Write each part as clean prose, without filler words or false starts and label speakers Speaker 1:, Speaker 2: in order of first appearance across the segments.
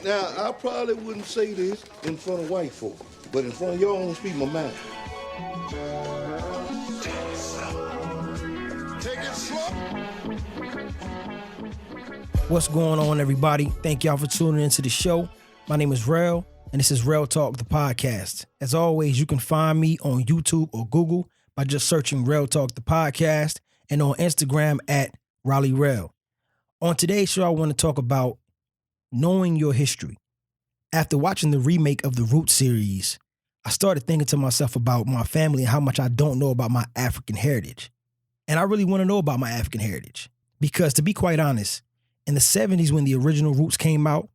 Speaker 1: Now, I probably wouldn't say this in front of white folk, but in front of y'all, I'm gonna speak my mind. Take it slow.
Speaker 2: What's going on, everybody? Thank y'all for tuning into the show. My name is Rell, and this is Rell Talk, the podcast. As always, you can find me on YouTube or Google by just searching Rell Talk, the podcast, and on Instagram at raleighrell. On today's show, I want to talk about knowing your history. After watching the remake of the Roots series, I started thinking to myself about my family and how much I don't know about my African heritage. And I really want to know about my African heritage because, to be quite honest, in the 70s when the original Roots came out,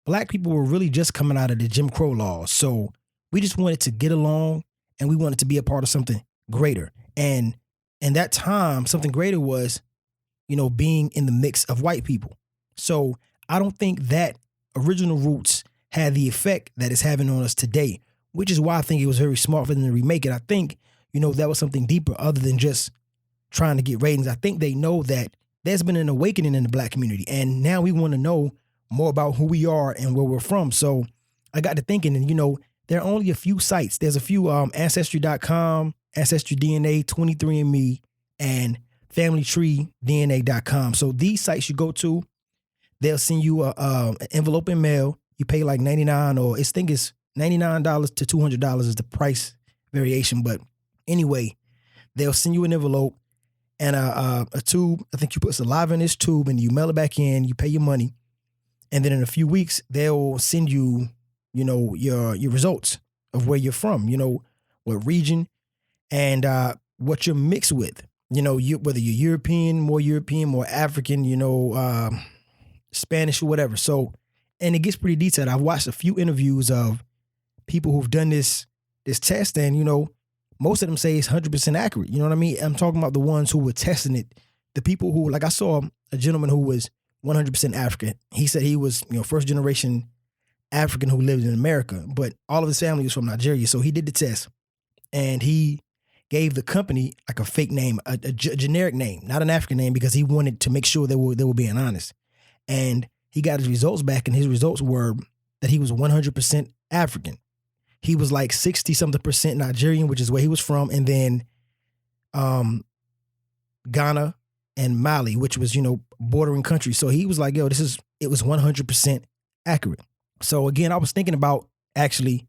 Speaker 2: Black people were really just coming out of the Jim Crow laws. So we just wanted to get along and we wanted to be a part of something greater. And in that time, something greater was, being in the mix of white people. So I don't think that original Roots had the effect that it's having on us today, which is why I think it was very smart for them to remake it. I think, that was something deeper other than just trying to get ratings. I think they know that there's been an awakening in the Black community, and now we want to know more about who we are and where we're from. So I got to thinking, and there are only a few sites. There's a few Ancestry.com, Ancestry DNA, 23andMe, and FamilyTreeDNA.com. So these sites you go to, they'll send you an envelope in mail. You pay like $99 or I think it's $99 to $200 is the price variation. But anyway, they'll send you an envelope and a tube. I think you put saliva in this tube and you mail it back in. You pay your money. And then in a few weeks, they'll send you, your results of where you're from, what region and what you're mixed with. Whether you're European, more African, Spanish or whatever. So, and it gets pretty detailed. I've watched a few interviews of people who've done this test and, most of them say it's 100% accurate. You know what I mean? I'm talking about the ones who were testing it. The people who, like I saw a gentleman who was 100% African. He said he was, first generation African who lived in America, but all of his family was from Nigeria. So he did the test and he gave the company like a fake name, a generic name, not an African name, because he wanted to make sure they were being honest. And he got his results back, and his results were that he was 100% African. He was like 60-something% Nigerian, which is where he was from, and then Ghana and Mali, which was, bordering countries. So he was like, it was 100% accurate. So again, I was thinking about actually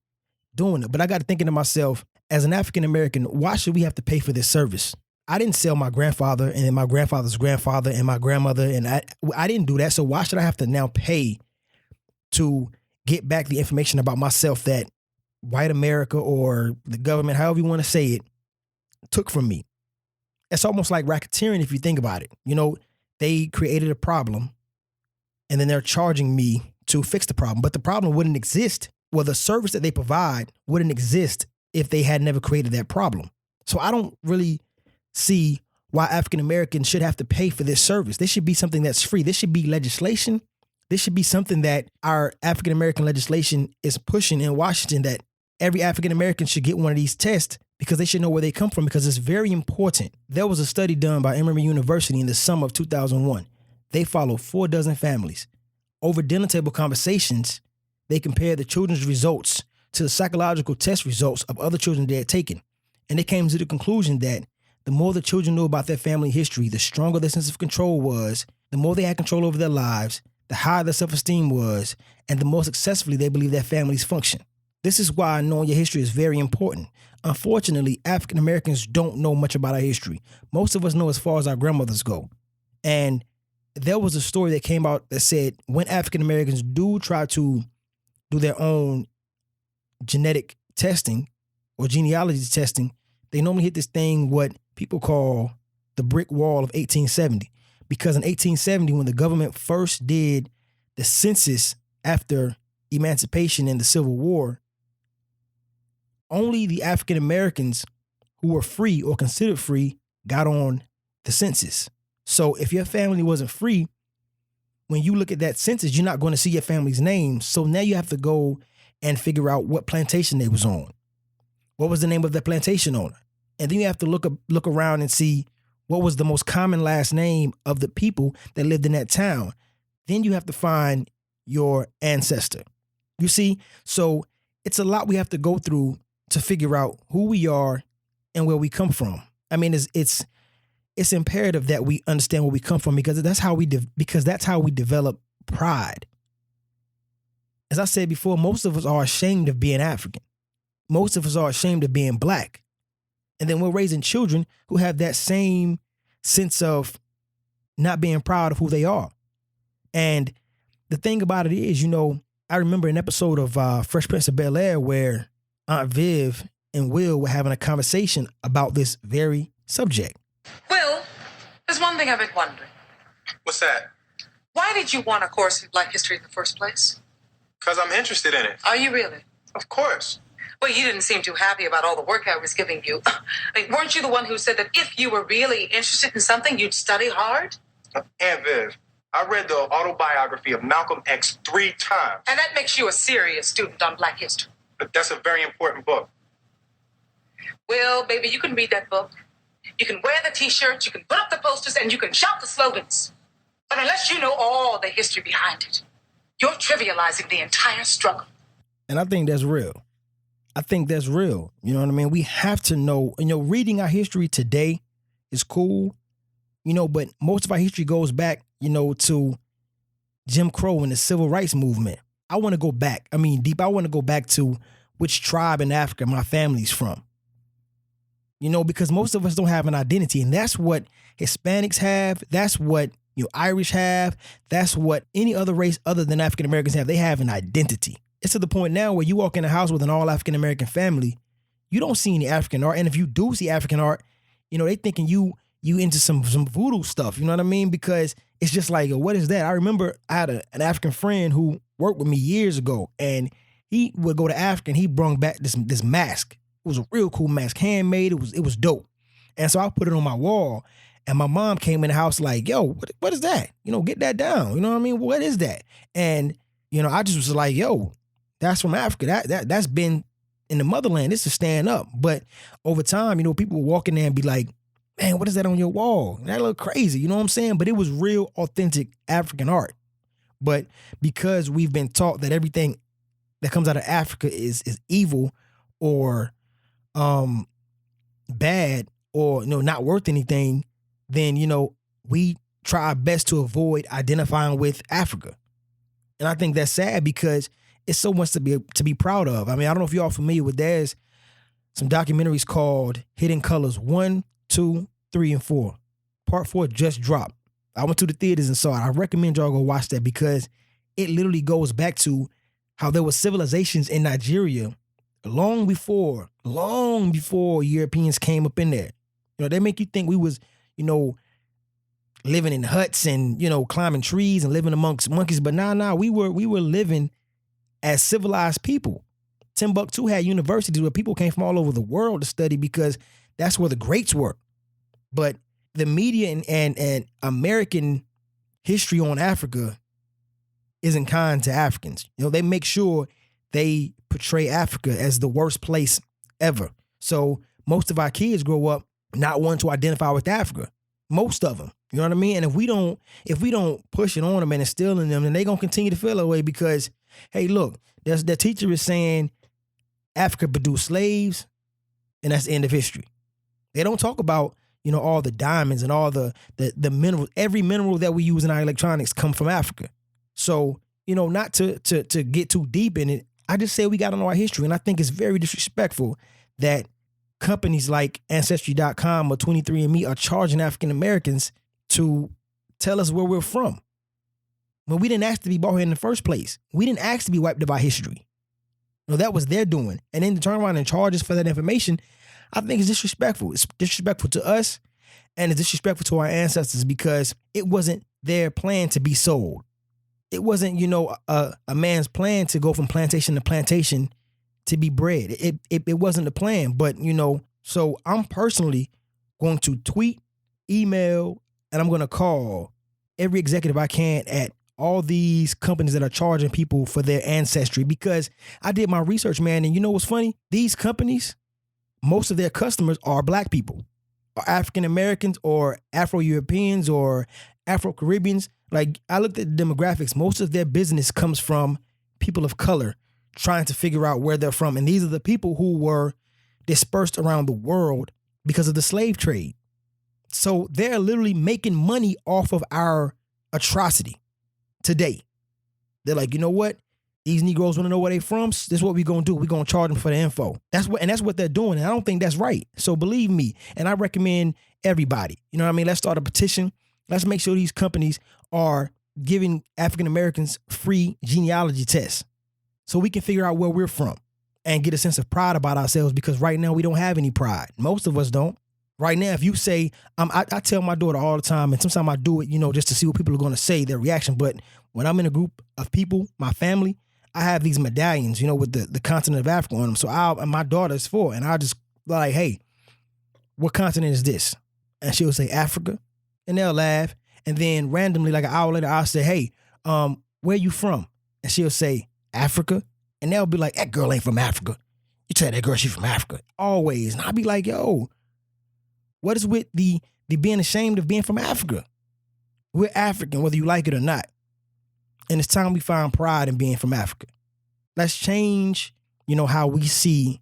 Speaker 2: doing it, but I got to thinking to myself, as an African American, why should we have to pay for this service? I didn't sell my grandfather and then my grandfather's grandfather and my grandmother, and I didn't do that. So why should I have to now pay to get back the information about myself that white America or the government, however you want to say it, took from me? It's almost like racketeering if you think about it. They created a problem and then they're charging me to fix the problem. But the problem wouldn't exist. Well, the service that they provide wouldn't exist if they had never created that problem. So I don't really see why African Americans should have to pay for this service. This should be something that's free. This should be legislation. This should be something that our African American legislation is pushing in Washington, that every African American should get one of these tests because they should know where they come from, because it's very important. There was a study done by Emory University in the summer of 2001. They followed 4 dozen families. Over dinner table conversations, they compared the children's results to the psychological test results of other children they had taken. And they came to the conclusion that the more the children knew about their family history, the stronger their sense of control was, the more they had control over their lives, the higher their self-esteem was, and the more successfully they believed their families function. This is why knowing your history is very important. Unfortunately, African Americans don't know much about our history. Most of us know as far as our grandmothers go. And there was a story that came out that said when African Americans do try to do their own genetic testing or genealogy testing, they normally hit this thing what people call the brick wall of 1870. Because in 1870, when the government first did the census after emancipation and the Civil War, only the African Americans who were free or considered free got on the census. So if your family wasn't free, when you look at that census, you're not going to see your family's name. So now you have to go and figure out what plantation they was on. What was the name of the plantation owner? And then you have to look around and see what was the most common last name of the people that lived in that town. Then you have to find, your ancestor. You see? So it's a lot we have to go through to figure out who we are and where we come from. I mean, it's imperative that we understand where we come from because that's how we develop pride. As I said before, most of us are ashamed of being African. Most of us are ashamed of being black. And then we're raising children who have that same sense of not being proud of who they are. And the thing about it is, I remember an episode of Fresh Prince of BelAir where Aunt Viv and Will were having a conversation about this very subject.
Speaker 3: Will, there's one thing I've been wondering.
Speaker 4: What's that?
Speaker 3: Why did you want a course in Black history in the first place?
Speaker 4: Because I'm interested in it.
Speaker 3: Are you really?
Speaker 4: Of course.
Speaker 3: Well, you didn't seem too happy about all the work I was giving you. I mean, weren't you the one who said that if you were really interested in something, you'd study hard?
Speaker 4: Aunt Viv, I read the autobiography of Malcolm X 3 times.
Speaker 3: And that makes you a serious student on Black history.
Speaker 4: But that's a very important book.
Speaker 3: Well, baby, you can read that book. You can wear the T-shirts, you can put up the posters, and you can shout the slogans. But unless you know all the history behind it, you're trivializing the entire struggle.
Speaker 2: And I think that's real. You know what I mean? We have to know, reading our history today is cool, but most of our history goes back, to Jim Crow and the civil rights movement. I want to go back. I want to go back to which tribe in Africa my family's from. Because most of us don't have an identity, and that's what Hispanics have. That's what Irish have. That's what any other race other than African Americans have. They have an identity. It's to the point now where you walk in a house with an all African American family, you don't see any African art, and if you do see African art, they thinking you into some voodoo stuff. You know what I mean? Because it's just like, what is that? I remember I had an African friend who worked with me years ago, and he would go to Africa and he brought back this mask. It was a real cool mask, handmade. It was dope. And so I put it on my wall, and my mom came in the house like, yo, what is that? Get that down. You know what I mean? What is that? And, I just was like, yo, that's from Africa. That's been in the motherland. This is stand up. But over time, people would walk in there and be like, man, what is that on your wall? That look crazy. You know what I'm saying? But it was real, authentic African art. But because we've been taught that everything that comes out of Africa is evil or bad or not worth anything, then we try our best to avoid identifying with Africa. And I think that's sad because it's so much to be proud of. I mean, I don't know if y'all familiar with, there's some documentaries called Hidden Colors 1, 2, 3, and 4. Part 4 just dropped. I went to the theaters and saw it. I recommend y'all go watch that because it literally goes back to how there were civilizations in Nigeria long before Europeans came up in there. They make you think we was, living in huts and, climbing trees and living amongst monkeys. But we were living as civilized people. Timbuktu had universities where people came from all over the world to study because that's where the greats were. But the media and American history on Africa isn't kind to Africans. They make sure they portray Africa as the worst place ever. So most of our kids grow up not wanting to identify with Africa. Most of them. You know what I mean? And if we don't push it on them and instill in them, then they're going to continue to feel that way because, hey, look, the teacher is saying Africa produced slaves, and that's the end of history. They don't talk about, all the diamonds and all the minerals. Every mineral that we use in our electronics come from Africa. So, not to get too deep in it, I just say we got to know our history. And I think it's very disrespectful that companies like Ancestry.com or 23andMe are charging African Americans to tell us where we're from. When we didn't ask to be brought here in the first place. We didn't ask to be wiped of our history. That was their doing. And then to turn around and charge us for that information, I think it's disrespectful. It's disrespectful to us and it's disrespectful to our ancestors because it wasn't their plan to be sold. It wasn't, a man's plan to go from plantation to plantation to be bred. It wasn't the plan. But, so I'm personally going to tweet, email, and I'm going to call every executive I can at all these companies that are charging people for their ancestry because I did my research, man. And you know what's funny? These companies, most of their customers are black people, or African Americans, or Afro-Europeans, or Afro-Caribbeans. Like, I looked at the demographics. Most of their business comes from people of color trying to figure out where they're from. And these are the people who were dispersed around the world because of the slave trade. So they're literally making money off of our atrocity today. They're like, you know what? These Negroes want to know where they from. This is what we're going to do. We're going to charge them for the info. That's what they're doing. And I don't think that's right. So believe me, and I recommend everybody, you know what I mean? Let's start a petition. Let's make sure these companies are giving African Americans free genealogy tests so we can figure out where we're from and get a sense of pride about ourselves, because right now we don't have any pride. Most of us don't. Right now, if you say, I tell my daughter all the time, and sometimes I do it, just to see what people are going to say, their reaction. But when I'm in a group of people, my family, I have these medallions, with the continent of Africa on them. So my daughter's 4, and I just like, hey, what continent is this? And she'll say Africa, and they'll laugh. And then randomly, like an hour later, I'll say, hey, where you from? And she'll say Africa, and they'll be like, that girl ain't from Africa. You tell that girl she's from Africa. Always. And I'll be like, yo, what is with the being ashamed of being from Africa? We're African, whether you like it or not. And it's time we find pride in being from Africa. Let's change, how we see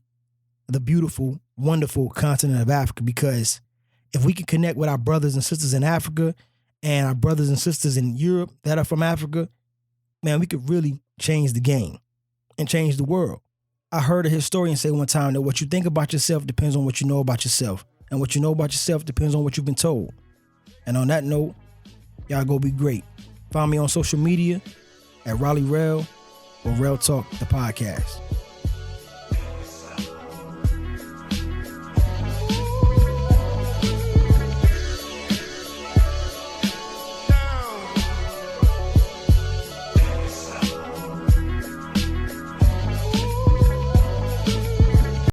Speaker 2: the beautiful, wonderful continent of Africa, because if we can connect with our brothers and sisters in Africa and our brothers and sisters in Europe that are from Africa, man, we could really change the game and change the world. I heard a historian say one time that what you think about yourself depends on what you know about yourself. And what you know about yourself depends on what you've been told. And on that note, y'all go be great. Find me on social media at raleighrell or Rell Talk, the podcast.